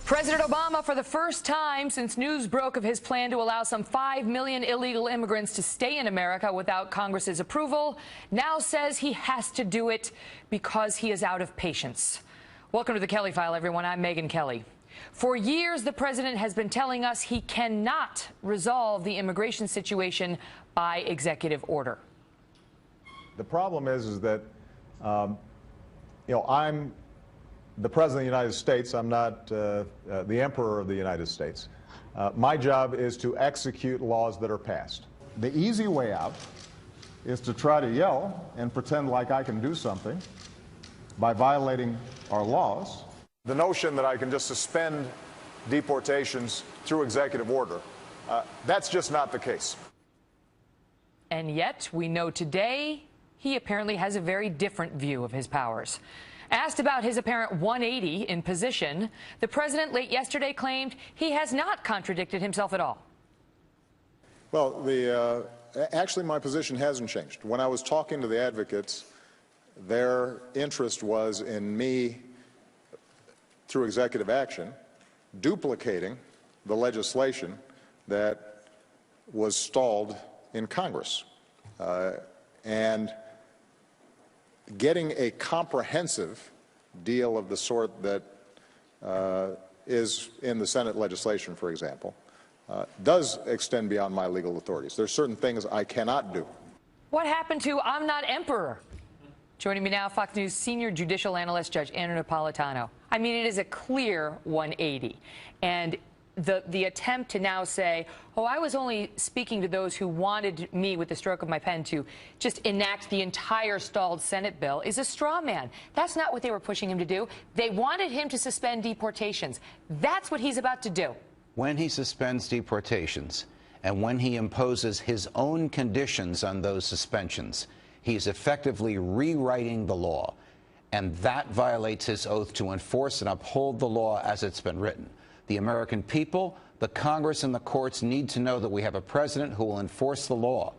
President Obama, for the first time since news broke of his plan to allow some 5 million illegal immigrants to stay in America without Congress's approval, now says he has to do it because he is out of patience. Welcome to the Kelly File, everyone. I'm Megyn Kelly. For years, the president has been telling us he cannot resolve the immigration situation by executive order. The problem is that, I'm the President of the United States. I'm not the Emperor of the United States. My job is to execute laws that are passed. The easy way out is to try to yell and pretend like I can do something by violating our laws. The notion that I can just suspend deportations through executive order, that's just not the case. And yet, we know today he apparently has a very different view of his powers. Asked about his apparent 180 in position, the president late yesterday claimed he has not contradicted himself at all. Well, actually, my position hasn't changed. When I was talking to the advocates, their interest was in me, through executive action, duplicating the legislation that was stalled in Congress. And getting a comprehensive deal of the sort that is in the Senate legislation, for example, does extend beyond my legal authorities. There are certain things I cannot do. What happened to "I'm not emperor"? Joining me now, Fox News senior judicial analyst Judge Andrew Napolitano. I mean, it is a clear 180. And the attempt to now say, oh, I was only speaking to those who wanted me, with the stroke of my pen, to just enact the entire stalled Senate bill is a straw man. That's not what they were pushing him to do. They wanted him to suspend deportations. That's what he's about to do. When he suspends deportations and when he imposes his own conditions on those suspensions, he's effectively rewriting the law. And that violates his oath to enforce and uphold the law as it's been written. The American people, the Congress, and the courts need to know that we have a president who will enforce the law.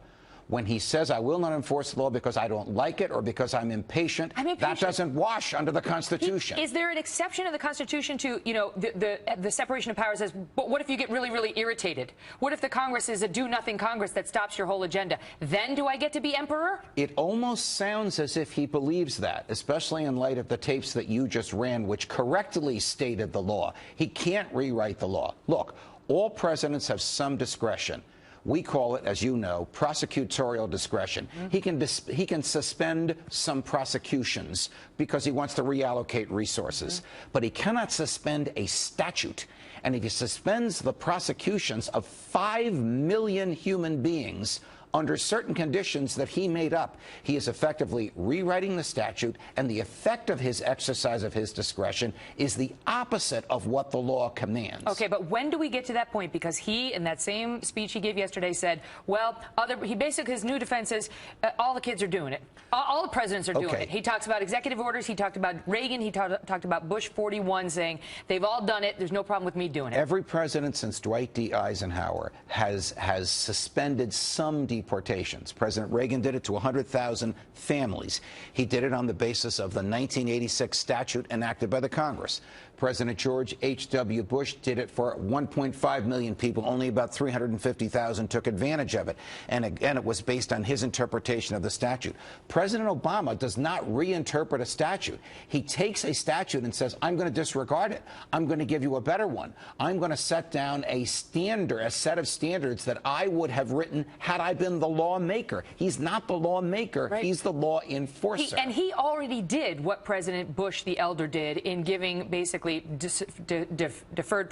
When he says, I will not enforce the law because I don't like it or because I'm impatient, that doesn't wash under the Constitution. Is there an exception in the Constitution to, the separation of powers? But what if you get really, really irritated? What if the Congress is a do-nothing Congress that stops your whole agenda? Then do I get to be emperor? It almost sounds as if he believes that, especially in light of the tapes that you just ran, which correctly stated the law. He can't rewrite the law. Look, all presidents have some discretion. We call it, as you know, prosecutorial discretion. He can suspend some prosecutions because he wants to reallocate resources. But he cannot suspend a statute. And if he suspends the prosecutions of 5 million human beings under certain conditions that he made up, he is effectively rewriting the statute, and the effect of his exercise of his discretion is the opposite of what the law commands. Okay, but when do we get to that point? Because he, in that same speech he gave yesterday, said, well, his new defense is all the kids are doing it. All the presidents are doing it. He talks about executive orders. He talked about Reagan. He talked about Bush 41, saying they've all done it. There's no problem with me doing it. Every president since Dwight D. Eisenhower has suspended some deportations. President Reagan did it to 100,000 families. He did it on the basis of the 1986 statute enacted by the Congress. President George H.W. Bush did it for 1.5 million people. Only about 350,000 took advantage of it. And again, it was based on his interpretation of the statute. President Obama does not reinterpret a statute. He takes a statute and says, I'm going to disregard it. I'm going to give you a better one. I'm going to set down a standard, a set of standards that I would have written had I been the lawmaker. He's not the lawmaker. Right. He's the law enforcer. And he already did what President Bush the elder did in giving basically deferred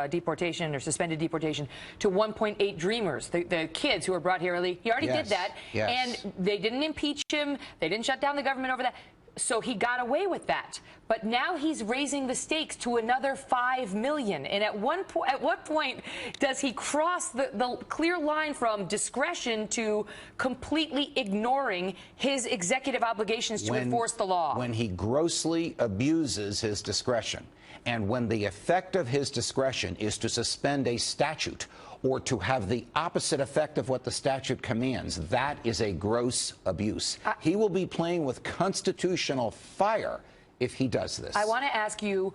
deportation or suspended deportation to 1.8 dreamers, the kids who were brought here early. He already did that. Yes. And they didn't impeach him. They didn't shut down the government over that. So he got away with that. But now he's raising the stakes to another 5 million. And at what point does he cross the clear line from discretion to completely ignoring his executive obligations to enforce the law? When he grossly abuses his discretion, and when the effect of his discretion is to suspend a statute or to have the opposite effect of what the statute commands, that is a gross abuse. He will be playing with constitutional fire if he does this. I want to ask you